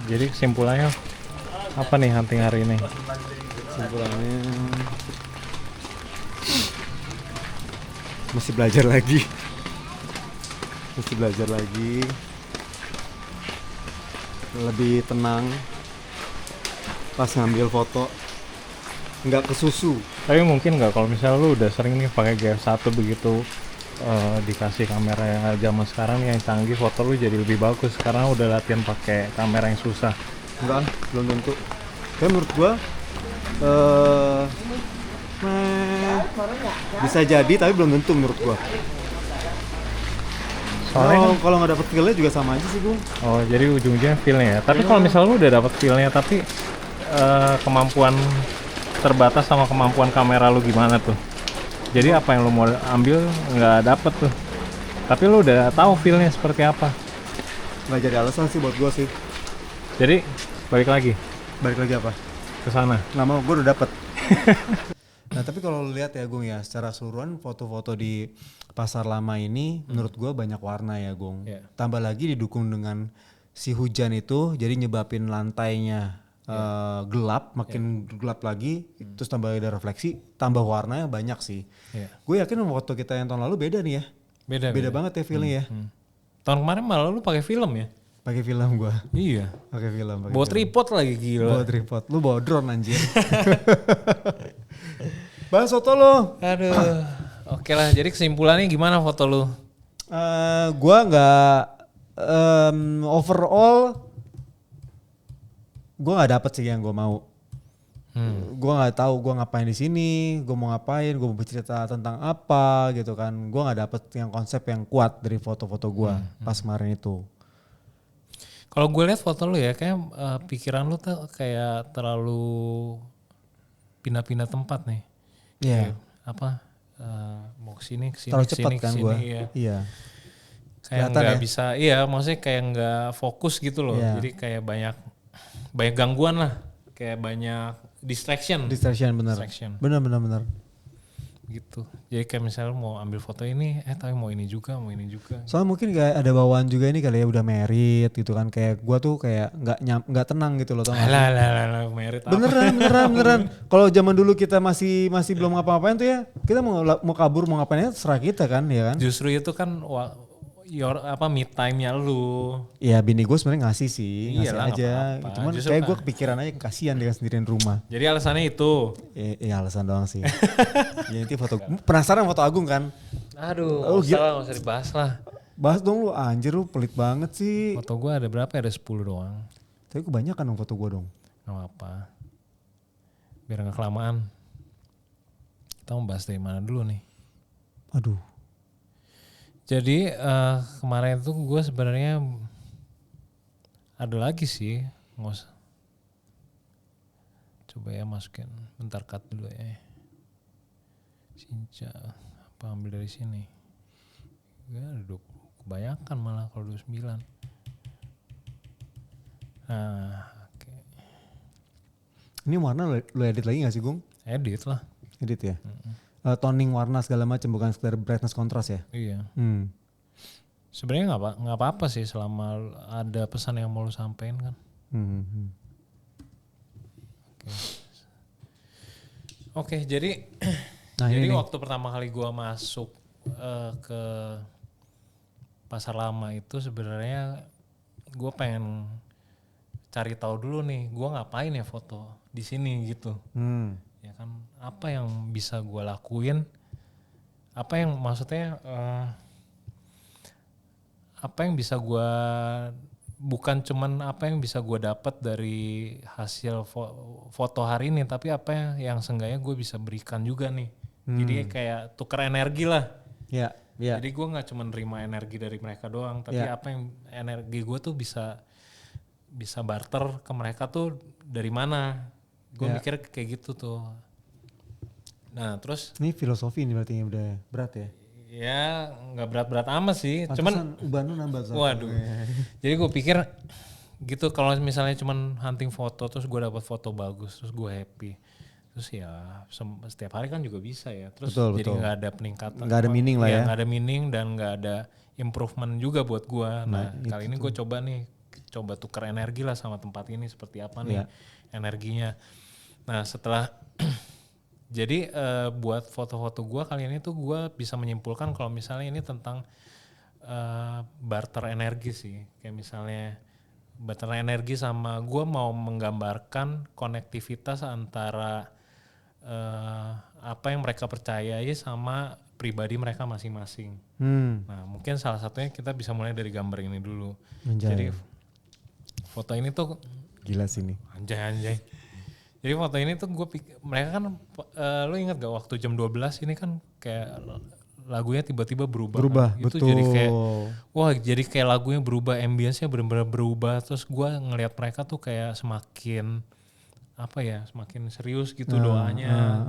Jadi kesimpulannya apa nih hunting hari ini? Kesimpulannya masih belajar lagi, lebih tenang pas ngambil foto, nggak kesusu. Tapi mungkin nggak kalau misalnya lu udah sering nih pakai GF1 begitu, dikasih kamera yang zaman sekarang yang canggih, foto lu jadi lebih bagus karena udah latihan pakai kamera yang susah. Enggak, belum tentu. Tapi menurut gua bisa jadi, tapi belum tentu menurut gua. Soalnya kalau nggak dapet feel-nya juga sama aja sih gua. Oh, jadi ujung-ujungnya feel-nya ya. Tapi kalau misalnya lu udah dapet feel-nya tapi kemampuan terbatas sama kemampuan kamera lu gimana tuh? Jadi apa yang lu mau ambil nggak dapet tuh. Tapi lu udah tahu feel-nya seperti apa. Nggak jadi alasan sih buat gua sih. Jadi balik lagi Apa? ke sana. Nggak mau, gua udah dapet. Nah tapi kalau lu lihat ya Gung ya, secara keseluruhan foto-foto di pasar lama ini menurut gua banyak warna ya Gung. Tambah lagi didukung dengan si hujan itu, jadi nyebabin lantainya gelap, makin gelap lagi, terus tambah ada refleksi, tambah warnanya banyak sih. Gue yakin foto kita yang tahun lalu beda nih ya. Beda banget ya feelnya ya. Tahun kemarin malah lu pakai film ya? Pakai film gue. Iya. Pakai film. Bawa tripod lagi, gila. Bawa tripod. Lu bawa drone anjir. Bahas foto lu. Aduh. Oke lah, jadi kesimpulannya gimana foto lu? Gua nggak overall gue nggak dapet sih yang gue mau. Gue nggak tahu gue ngapain di sini, gue mau ngapain, gue mau bercerita tentang apa gitu kan. Gue nggak dapet yang konsep yang kuat dari foto-foto gue pas kemarin itu. Kalau gue lihat foto lu ya, kayak pikiran lu tuh kayak terlalu pindah-pindah tempat nih. Iya. Kayak, apa? Mau kesini, terlalu cepat kan gue. Iya. Kayak nggak bisa, iya maksudnya kayak nggak fokus gitu loh. Iya. Jadi kayak banyak gangguan lah, kayak banyak distraction bener. Bener. gitu. Jadi kayak misalnya mau ambil foto ini, tapi mau ini juga. Soalnya mungkin kayak ada bawaan juga ini kali ya udah merit gitu kan, kayak gua tuh kayak nggak tenang gitu loh, tau gak sih? Lah, merit apa? Beneran. Kalau zaman dulu kita masih belum ngapa-ngapain tuh ya, kita mau kabur mau ngapain ya serah kita kan, ya kan? Justru itu kan me time-nya lu. Ya bini gue sebenarnya ngasih sih, ngasih Iyalah, aja. nggak apa-apa. Cuman Justru kayak gue kan. kepikiran aja kasihan dia sendirian di rumah. Jadi alasannya itu. Iya alasan doang sih. Ya nanti foto, penasaran foto Agung kan? Aduh, Oh, nggak usah dibahas lah. Bahas dong lu, anjir lu pelit banget sih. Foto gue ada berapa ya? Ada 10 doang. Tapi kebanyakan dong foto gue dong. Gak apa-apa. Biar gak kelamaan. Kita mau bahas dari mana dulu nih? Aduh. Jadi kemarin tuh gue sebenarnya ada lagi sih, nggak usah. Coba ya masukin, bentar cut dulu ya. Sinca, apa ambil dari sini? Ya ada kebanyakan malah kalau 29. Nah, oke. Ini warna lu edit lagi gak sih Gung? Edit lah. Edit ya? Toning warna segala macam, bukan sekedar brightness kontras ya? Iya. Sebenarnya nggak apa-apa sih selama ada pesan yang mau lu sampein kan. Oke, jadi Nah, jadi ini waktu pertama kali gua masuk ke pasar lama itu sebenarnya gua pengen cari tahu dulu nih, gua ngapain ya foto di sini gitu. Ya kan, apa yang bisa gua lakuin? Apa yang maksudnya apa yang bisa gua, bukan cuman apa yang bisa gue dapat dari hasil foto hari ini, tapi apa yang seenggaknya gue bisa berikan juga nih. Jadi kayak tukar energi lah. Ya. Jadi gue nggak cuma nerima energi dari mereka doang, tapi apa yang energi gue tuh bisa barter ke mereka tuh dari mana. Gue mikir kayak gitu tuh. Nah terus. Ini filosofi ini berarti udah berat ya? Ya nggak berat-berat amat sih, cuman uban lu nambah. Waduh. Jadi gue pikir gitu, kalau misalnya cuman hunting foto terus gue dapat foto bagus terus gue happy, terus ya setiap hari kan juga bisa ya, terus jadi nggak ada peningkatan, nggak ada meaning lah ya, nggak ada meaning dan nggak ada improvement juga buat gue. Nah kali ini gue coba tukar energi lah sama tempat ini, seperti apa nih energinya. Nah setelah jadi buat foto-foto gue kali ini tuh gue bisa menyimpulkan kalau misalnya ini tentang barter energi sih. Kayak misalnya barter energi sama gue mau menggambarkan konektivitas antara apa yang mereka percayai sama pribadi mereka masing-masing. Nah mungkin salah satunya kita bisa mulai dari gambar ini dulu. Jadi foto ini tuh gila sih ini. Anjay. Jadi foto ini tuh mereka kan, lo ingat gak waktu jam 12 ini kan kayak lagunya tiba-tiba berubah kan? Itu betul. Jadi kayak lagunya berubah, ambience-nya benar-benar berubah. Terus gue ngelihat mereka tuh kayak semakin serius gitu doanya.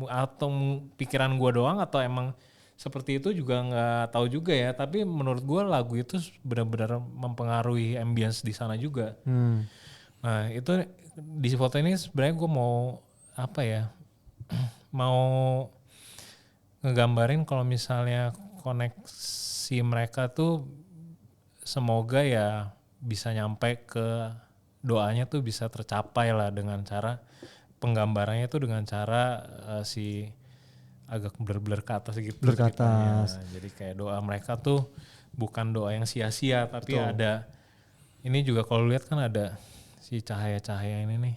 Atau pikiran gue doang atau emang seperti itu juga nggak tahu juga ya. Tapi menurut gue lagu itu benar-benar mempengaruhi ambience di sana juga. Nah itu di foto ini sebenarnya gue mau mau ngegambarin kalau misalnya koneksi mereka tuh semoga ya bisa nyampe ke doanya tuh bisa tercapai lah dengan cara penggambarannya tuh dengan cara si agak blur ke atas gitu. Blur ke atas. Jadi kayak doa mereka tuh bukan doa yang sia-sia, tapi ada ini juga kalau lihat kan ada si cahaya-cahaya ini nih.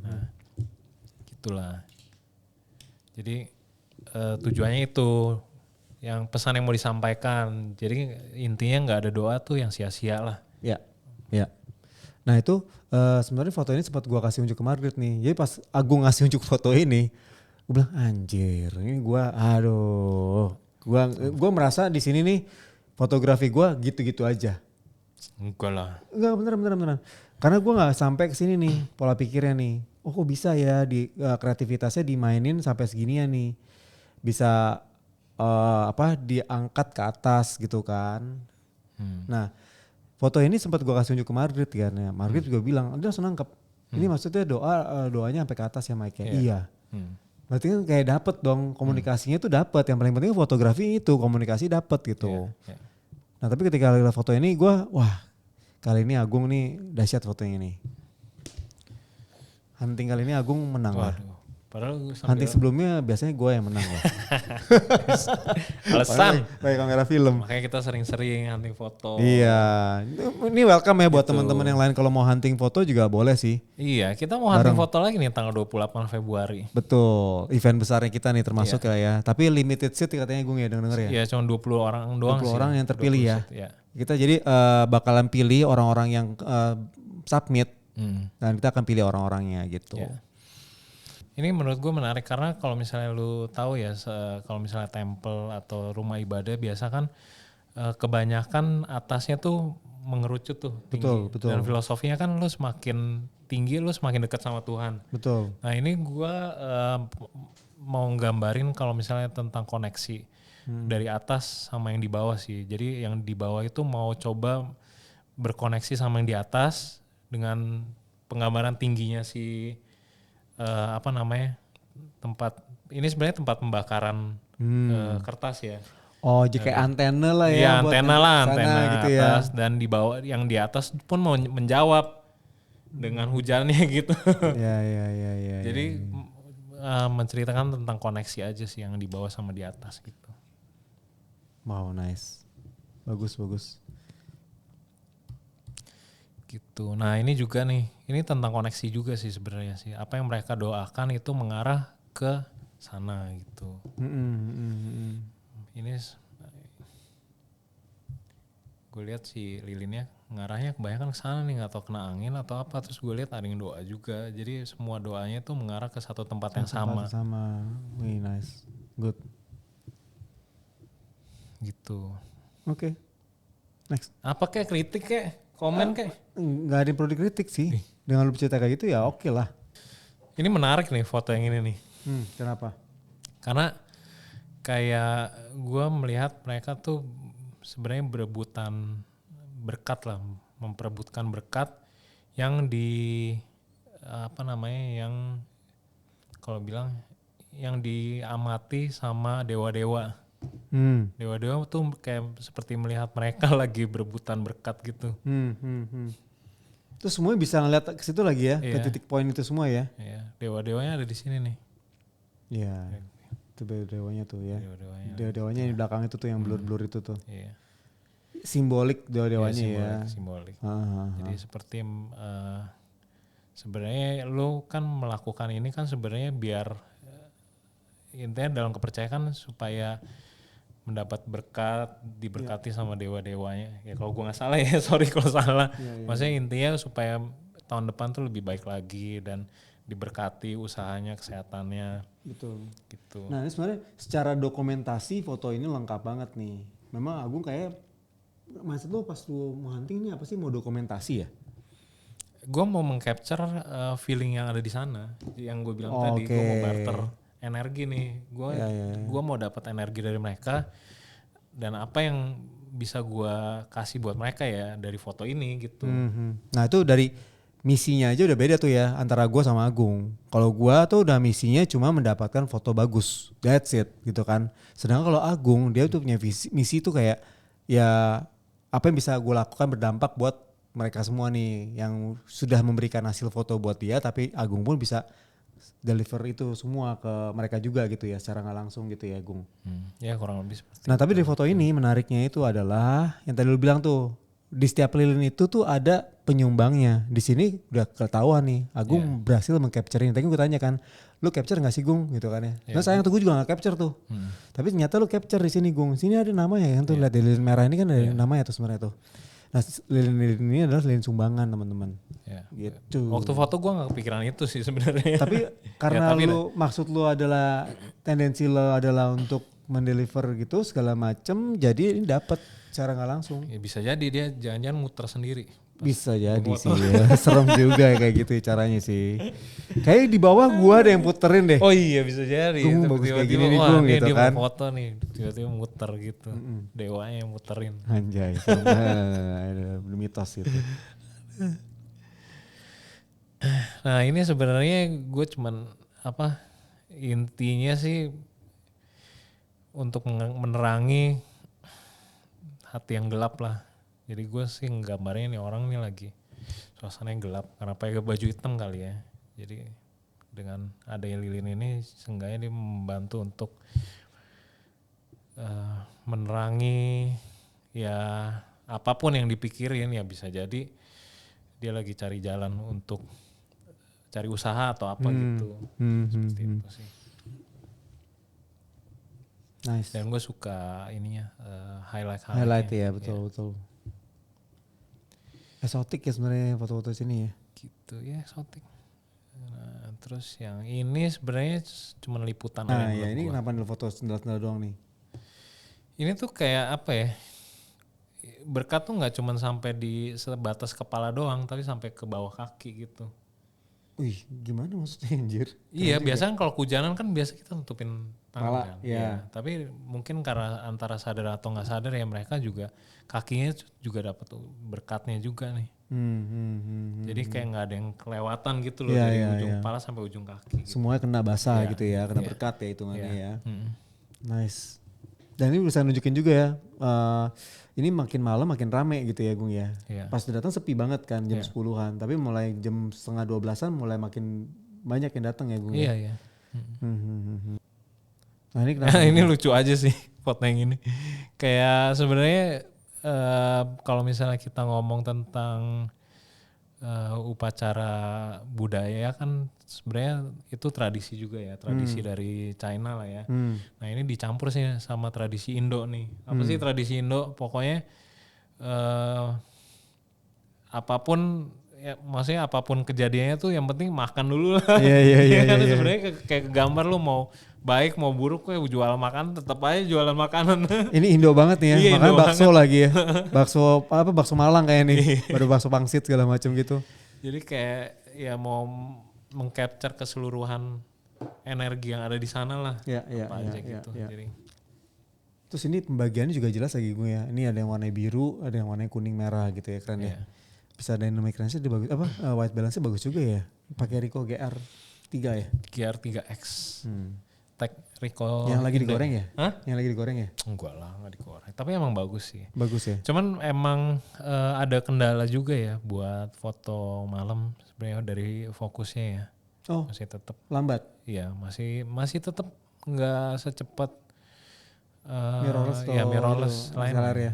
Nah, gitulah. Jadi tujuannya itu, yang pesan yang mau disampaikan. Jadi intinya nggak ada doa tuh yang sia-sia lah. Ya. Nah itu sebenarnya foto ini sempat gua kasih unjuk ke Margaret nih. Jadi pas Agung ngasih unjuk foto ini, gue bilang anjir, ini gua merasa di sini nih fotografi gua gitu-gitu aja. Enggak lah. Enggak, beneran. Karena gue nggak sampai ke sini nih pola pikirnya nih. Oh kok bisa ya di kreativitasnya dimainin sampai seginian nih. Bisa diangkat ke atas gitu kan. Nah foto ini sempat gue kasih unjuk ke Margaret kan ya. Margaret juga bilang, udah senang. Ini maksudnya doanya sampai ke atas ya Mike ya. Iya. Berarti kan kayak dapet dong komunikasinya tuh dapet. Yang paling penting fotografi itu komunikasi dapet gitu. Iya. Nah tapi ketika lihat foto ini gue wah kali ini Agung nih dahsyat fotonya ini. Hunting kali ini Agung menang lah. Waduh. Padahal gue Hunting sebelumnya biasanya gue yang menang lah. alasan. Pakai kamera film. Makanya kita sering-sering hunting foto. Iya. Ini welcome ya buat Gitu. teman-teman yang lain kalau mau hunting foto juga boleh sih. Iya, kita mau hunting foto lagi nih tanggal 28 Februari. Betul. Event besarnya kita nih termasuk ya. Tapi limited seat katanya Gung ya denger ya. Iya, cuma 20 orang doang 20 sih. orang yang terpilih 20 ya. set, iya. Kita jadi bakalan pilih orang-orang yang submit dan kita akan pilih orang-orangnya gitu. Iya. Ini menurut gue menarik karena kalau misalnya lu tahu ya, kalau misalnya temple atau rumah ibadah biasa kan kebanyakan atasnya tuh mengerucut tuh tinggi. Betul. Dan filosofinya kan lu semakin tinggi lu semakin dekat sama Tuhan. Betul. Nah ini gue mau gambarin kalau misalnya tentang koneksi dari atas sama yang di bawah sih. Jadi yang di bawah itu mau coba berkoneksi sama yang di atas dengan penggambaran tingginya si tempat ini sebenarnya tempat pembakaran kertas ya. Oh, jadi kayak antena lah ya. Iya buat antena lah, sana antena gitu atas dan di bawah yang di atas pun mau menjawab dengan hujannya gitu. Iya. Jadi menceritakan tentang koneksi aja sih yang di bawah sama di atas gitu. Wow, nice. Bagus. Gitu. Nah ini juga nih, ini tentang koneksi juga sih sebenarnya sih. Apa yang mereka doakan itu mengarah ke sana gitu. Ini gue lihat si lilinnya ngarahnya kebanyakan ke sana nih, nggak tahu kena angin atau apa. Terus gue lihat ada yang doa juga. Jadi semua doanya tuh mengarah ke satu tempat yang sama. Wih, nice. Good. Gitu. Oke. Next. Apa kayak kritik kayak komen kayak? Nggak ada yang perlu dikritik sih. Dengan lu bercerita kayak gitu ya oke lah. Ini menarik nih foto yang ini nih. Kenapa? Karena kayak gue melihat mereka tuh sebenarnya berebutan berkat lah, memperebutkan berkat yang yang kalau bilang yang diamati sama dewa-dewa. Dewa-dewa tuh kayak seperti melihat mereka lagi berebutan berkat gitu. Terus semuanya bisa ngeliat ke situ lagi ya, ke Iya. titik poin itu semua ya. Iya, dewa-dewanya ada di sini nih. Iya. Itu dewanya tuh ya. Dewa-dewanya. Dewa-dewanya yang di belakang itu tuh yang blur-blur itu tuh. Iya. Simbolik dewa-dewanya ya. Simbolik. Ah. Jadi seperti sebenarnya lu kan melakukan ini kan sebenarnya biar intinya dalam kepercayaan supaya mendapat berkat, diberkati sama dewa-dewanya. Ya kalau gua nggak salah ya, sorry kalau salah. Maksudnya intinya supaya tahun depan tuh lebih baik lagi dan diberkati usahanya, kesehatannya. Betul. Gitu. Nah ini sebenarnya secara dokumentasi foto ini lengkap banget nih. Memang Agung kayak, maksud lu pas lu mau hunting ini apa sih, mau dokumentasi ya? Gue mau meng-capture feeling yang ada di sana. Yang gue bilang tadi, gue mau barter energi nih. Gue mau dapat energi dari mereka. Dan apa yang bisa gue kasih buat mereka ya dari foto ini gitu. Nah itu dari misinya aja udah beda tuh ya antara gue sama Agung. Kalau gue tuh udah misinya cuma mendapatkan foto bagus. That's it gitu kan. Sedangkan kalau Agung dia tuh punya misi tuh kayak ya apa yang bisa gue lakukan berdampak buat mereka semua nih yang sudah memberikan hasil foto buat dia, tapi Agung pun bisa deliver itu semua ke mereka juga gitu ya secara nggak langsung gitu ya Agung. Ya kurang lebih seperti Nah tapi dari foto ini menariknya itu adalah yang tadi lu bilang tuh di setiap lilin itu tuh ada penyumbangnya. Di sini udah ketahuan nih Agung berhasil meng-capture ini. Tadi gue tanya kan, lu capture nggak sih Gung gitu kan ya? Nah sayang tuh gue juga nggak capture tuh. Tapi ternyata lu capture di sini Gung. Sini ada namanya kan tuh, lihat di lilin merah ini kan ada namanya tuh sebenarnya tuh. Nah lilin-lilin ini adalah lilin sumbangan teman-teman. ya. Gitu. Waktu foto gue gak kepikiran itu sih sebenarnya. Tapi karena tapi lu maksud lu adalah tendensi lu adalah untuk mendeliver gitu segala macem, jadi ini dapat secara nggak langsung. Ya bisa jadi dia jangan-jangan muter sendiri. Bisa jadi sih ya. Serem juga kayak gitu caranya sih. Kayak di bawah gua ada yang puterin deh. Oh iya bisa jadi. Gung, bagus kayak Tiba-tiba, gini nih, wah, Gung, ini gitu dia kan. mau foto nih, tiba-tiba muter gitu. Dewanya yang muterin. Anjay. Ada mitos itu. Nah ini sebenarnya gue cuman intinya sih untuk menerangi hati yang gelap lah. Jadi gue sih nggambarnya nih orang nih lagi suasana yang gelap karena pakai baju hitam kali ya. Jadi dengan adanya lilin ini seenggaknya dia membantu untuk menerangi ya apapun yang dipikirin, ya bisa jadi dia lagi cari jalan untuk cari usaha atau apa gitu. Seperti itu sih. Nice. Dan gue suka ininya Highlight ya, betul. Esotik ya sebenarnya foto-foto sini ya. Gitu ya, eksotik. Nah, terus yang ini sebenarnya cuma liputan. Nah ya ini kenapa nih foto sendal-sendal doang nih? Ini tuh kayak apa ya? Berkat tuh nggak cuma sampai di sebatas kepala doang, tapi sampai ke bawah kaki gitu. Wih, gimana maksudnya anjir? Iya, biasanya kalau kehujanan kan biasa kita tutupin tangan kan. Iya. Tapi mungkin karena antara sadar atau nggak sadar ya mereka juga kakinya juga dapat berkatnya juga nih. Jadi kayak nggak ada yang kelewatan gitu loh dari ujung kepala sampai ujung kaki. Gitu. Semuanya kena basah gitu ya, kena berkat ya hitungannya ya. Nice. Dan ini bisa nunjukin juga ya, ini makin malam makin rame gitu ya Gung ya. Pas datang sepi banget kan jam 10-an, tapi mulai jam 11:30 mulai makin banyak yang datang ya Gung ya. Iya. Nah ini kenapa? Ini lucu aja sih foto yang ini. Kayak sebenarnya kalau misalnya kita ngomong tentang upacara budaya kan sebenarnya itu tradisi juga ya, tradisi dari China lah ya. Nah ini dicampur sih sama tradisi Indo nih. Apa sih tradisi Indo? Pokoknya apapun ya, maksudnya apapun kejadiannya tuh yang penting makan dulu lah. Iya. Sebenarnya kayak gambar lu mau baik mau buruk kayak jualan makanan tetap aja jualan makanan. Ini Indo banget nih ya, Iya, makanya Indo bakso lagi ya. Bakso Malang kayak nih, baru bakso pangsit segala macam gitu. Jadi kayak ya mau mengcapture keseluruhan energi yang ada di sana lah. Apa aja gitu. Jadi. Terus ini pembagiannya juga jelas lagi gue ya. Ini ada yang warna biru, ada yang warna kuning merah gitu ya, keren ya. Bisa dynamic range-nya bagus, white balance-nya bagus juga ya. Pakai Ricoh GR3 ya. GR3X. Tag Ricoh. Yang lagi digoreng ya? Hah? Yang lagi digoreng ya? Enggak lah, enggak digoreng. Tapi emang bagus sih. Bagus ya? Cuman emang ada kendala juga ya buat foto malam sebenarnya dari fokusnya ya. Oh, masih tetap lambat? Iya, masih tetap nggak secepat mirrorless ya mirrorless lain ya.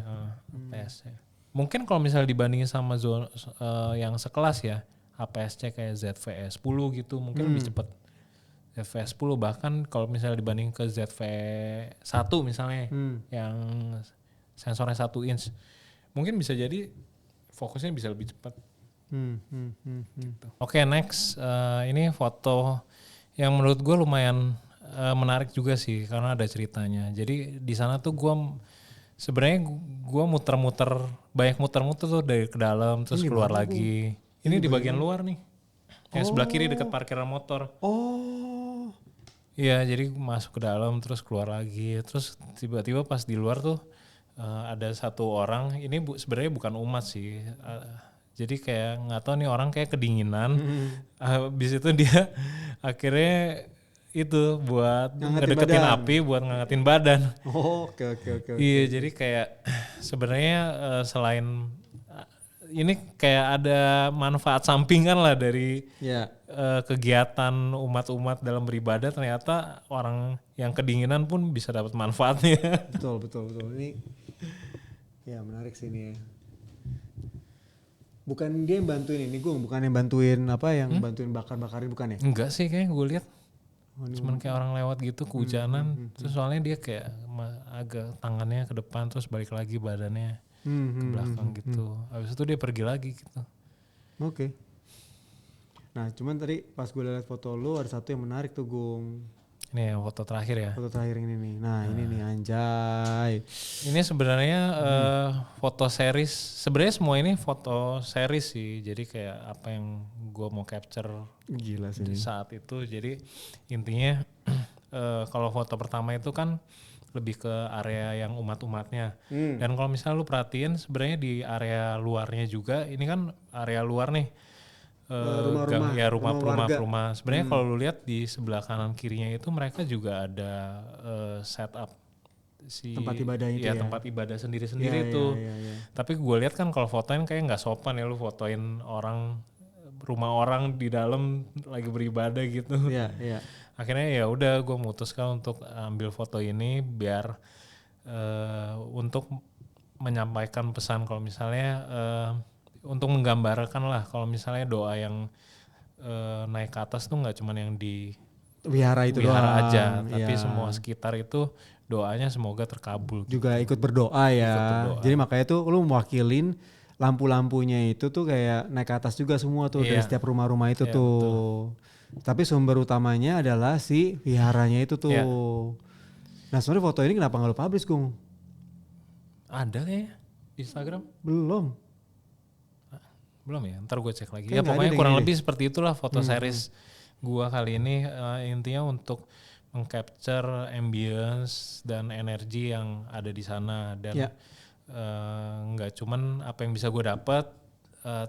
APS-nya. Mungkin kalau misalnya dibandingin sama yang sekelas ya, APS-C kayak ZV-E10 gitu mungkin lebih cepat. ZV-E10 bahkan kalau misalnya dibanding ke ZV-1 misalnya yang sensornya 1 inch mungkin bisa jadi fokusnya bisa lebih cepat. Gitu. Oke, next ini foto yang menurut gue lumayan menarik juga sih karena ada ceritanya. Jadi di sana tuh gue sebenarnya gue banyak muter-muter tuh dari ke dalam terus keluar lagi. Ini di bagian luar nih, yang sebelah kiri dekat parkiran motor. Oh, iya, jadi masuk ke dalam terus keluar lagi. Terus tiba-tiba pas di luar tuh ada satu orang. Ini sebenarnya bukan umat sih. Jadi kayak nggak tahu nih orang kayak kedinginan. Habis itu dia akhirnya itu buat ngedeketin api buat ngangetin badan. Oke. Iya, jadi kayak sebenarnya selain ini kayak ada manfaat sampingan lah dari kegiatan umat-umat dalam beribadah, ternyata orang yang kedinginan pun bisa dapat manfaatnya. Betul. Ini ya menarik sih ini ya. Bukan dia yang bantuin ini, gue bukan yang bantuin bantuin bakar-bakarin bukan ya? Enggak sih kayaknya gue lihat. Cuman kayak orang lewat gitu kehujanan, terus soalnya dia kayak agak tangannya ke depan terus balik lagi badannya ke belakang gitu. Habis itu dia pergi lagi gitu. Oke. Nah cuman tadi pas gue lihat foto lu ada satu yang menarik tuh Gung. Ini yang foto terakhir ya. Foto terakhir ini nih. Nah ini nih anjay. Ini sebenarnya foto series. Sebenarnya semua ini foto series sih. Jadi kayak apa yang gue mau capture gila sih di saat itu. Jadi intinya kalau foto pertama itu kan lebih ke area yang umat-umatnya. Dan kalau misalnya lu perhatiin sebenarnya di area luarnya juga. Ini kan area luar nih. Rumah-rumah, ya rumah warga. rumah-rumah. Sebenarnya kalau lu lihat di sebelah kanan kirinya itu mereka juga ada setup si Tempat ibadah itu ya? tempat ibadah sendiri-sendiri Iya, itu. iya, iya. Tapi gue lihat kan kalau fotoin kayak nggak sopan ya, lu fotoin orang, rumah orang di dalam lagi beribadah gitu. Iya, iya. Akhirnya ya udah gue memutuskan untuk ambil foto ini biar untuk menyampaikan pesan kalau misalnya untuk menggambarkan lah kalau misalnya doa yang naik ke atas tuh nggak cuman yang di Wihara itu wihara doang. aja, tapi Iya. semua sekitar itu doanya semoga terkabul. Juga ikut berdoa ya. Ikut berdoa. Jadi makanya tuh lu mewakilin lampu-lampunya itu tuh kayak naik ke atas juga semua tuh dari Iya. setiap rumah-rumah itu Iya, tuh. Tapi sumber utamanya adalah si wiharanya itu tuh. Iya. Nah sebenarnya foto ini kenapa nggak lu publish, Gung? Ada kayaknya di Instagram? Belum. Belum ya, ntar gue cek lagi. Kayak Ya nggak pokoknya ada kurang deh. lebih seperti itulah foto series gua kali ini, intinya untuk mengcapture ambience dan energi yang ada di sana dan Ya. nggak cuman apa yang bisa gue dapat,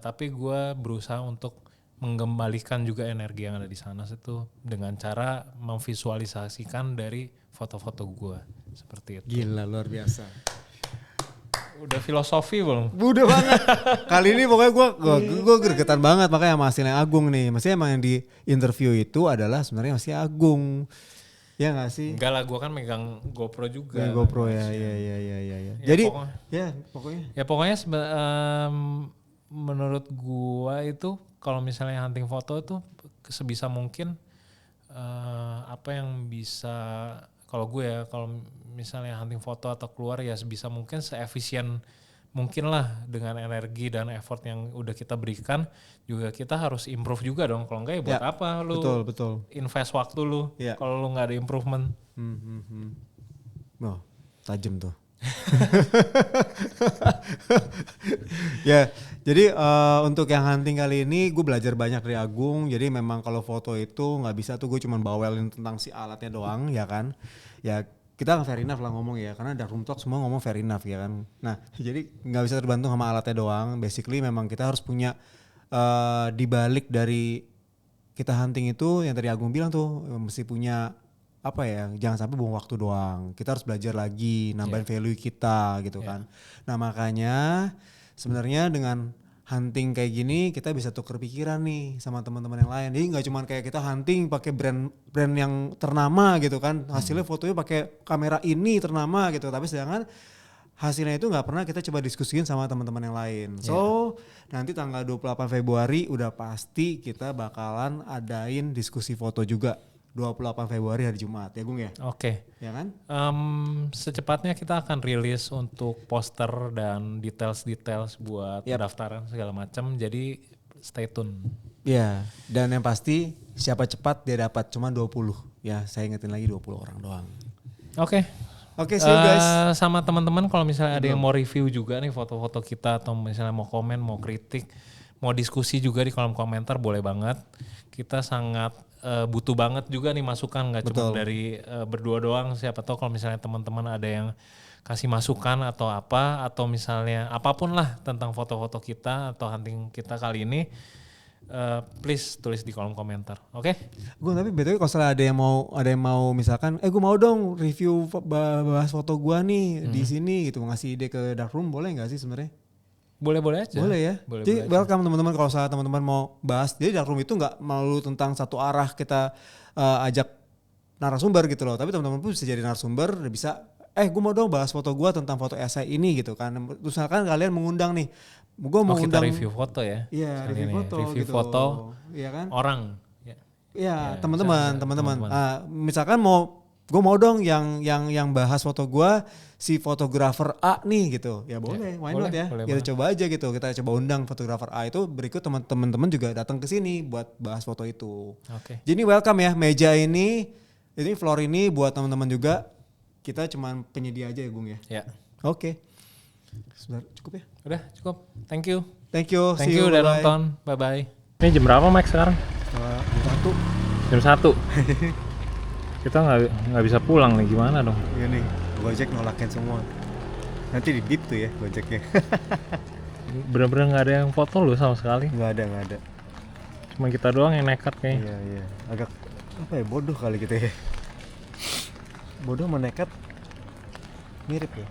tapi gue berusaha untuk mengembalikan juga energi yang ada di sana itu dengan cara memvisualisasikan dari foto-foto gue seperti itu. Gila luar biasa. Udah filosofi belum? Udah banget. Kali ini pokoknya gue gregetan banget makanya sama hasilnya Agung nih. Maksudnya emang yang di interview itu adalah sebenarnya masih Agung. Ya gak sih? Enggak lah, gue kan megang GoPro juga. Ya, GoPro ya. Ya. Ya, Jadi pokoknya. ya pokoknya. Menurut gua itu kalau misalnya hunting foto itu sebisa mungkin apa yang bisa, kalau gue ya kalau misalnya hunting foto atau keluar ya sebisa mungkin seefisien mungkin lah dengan energi dan effort yang udah kita berikan. Juga kita harus improve juga dong, kalau enggak ya buat Ya, apa lu betul. invest waktu lu Ya. kalau lu nggak ada improvement. Oh, tajam tuh. Ya, jadi untuk yang hunting kali ini gue belajar banyak dari Agung. Jadi memang kalau foto itu nggak bisa tuh gue cuma bawelin tentang si alatnya doang, ya kan? Ya kita fair enough lah ngomong ya, karena Dark Room Talk semua ngomong fair enough ya kan. Nah, jadi nggak bisa terbantu sama alatnya doang. Basically memang kita harus punya dibalik dari kita hunting itu yang tadi Agung bilang tuh mesti punya apa ya, jangan sampai buang waktu doang. Kita harus belajar lagi, nambahin value kita gitu kan. Nah makanya sebenarnya dengan hunting kayak gini kita bisa tuker pikiran nih sama teman-teman yang lain. Jadi nggak cuma kayak kita hunting pakai brand yang ternama gitu kan. Hasilnya fotonya pakai kamera ini ternama gitu. Tapi sedangkan hasilnya itu nggak pernah kita coba diskusiin sama teman-teman yang lain. So nanti tanggal 28 Februari udah pasti kita bakalan adain diskusi foto juga. 28 Februari hari Jumat ya Gung ya? Oke. Ya kan? Secepatnya kita akan rilis untuk poster dan details buat pendaftaran segala macam. Jadi stay tune. Ya, dan yang pasti siapa cepat dia dapat cuma 20. Ya, saya ingetin lagi 20 orang doang. Oke. Oke, see you guys. Sama teman-teman kalau misalnya ada yang mau review juga nih foto-foto kita atau misalnya mau komen, mau kritik, mau diskusi juga di kolom komentar boleh banget. Kita sangat butuh banget juga nih masukan, nggak cuma dari berdua doang. Siapa tahu kalau misalnya teman-teman ada yang kasih masukan atau apa, atau misalnya apapun lah tentang foto-foto kita atau hunting kita kali ini, please tulis di kolom komentar. Oke? Gue tapi BTW kalau misalnya ada yang mau misalkan gue mau dong review bahas foto gue nih di sini gitu, ngasih ide ke Dark Room boleh nggak sih sebenarnya? Boleh aja. Boleh ya. Boleh Jadi aja. welcome teman-teman kalau misalnya teman-teman mau bahas. Jadi Dark Room itu nggak melulu tentang satu arah kita ajak narasumber gitu loh. Tapi teman-teman pun bisa jadi narasumber, bisa gue mau dong bahas foto gue tentang foto essay ini gitu kan. Terus misalkan kalian mengundang nih, gue mau kita undang. review foto ya. Iya, Kali review ini. foto Review gitu. foto Iya kan? orang. Ya. Iya, Ya, teman-teman. teman-teman. Misalkan gue mau dong yang bahas foto gue si fotografer A nih gitu. Ya boleh, why not ya? boleh Kita coba aja gitu. Kita coba undang fotografer A itu, berikut teman-teman juga datang ke sini buat bahas foto itu. Oke. Jadi welcome ya, meja ini floor ini buat teman-teman juga. Kita cuman penyedia aja ya Gung ya. Ya. Oke. Sudah cukup ya? Udah cukup. Thank you. Thank you. Thank See you udah bye-bye. nonton. Bye bye. Ini jam berapa Mike sekarang? Jam 1. Kita nggak bisa pulang nih, gimana dong? Iya nih, Gojek nolakin semua. Nanti di bip tuh ya Gojeknya. Bener-bener nggak ada yang foto lu sama sekali. Nggak ada. Cuma kita doang yang nekat kayaknya. Iya. Agak apa ya, bodoh kali gitu ya. Bodoh sama nekat mirip ya.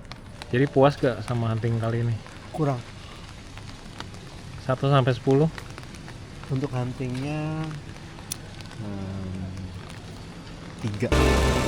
Jadi puas gak sama hunting kali ini? Kurang. 1 sampai 10? Untuk huntingnya 3.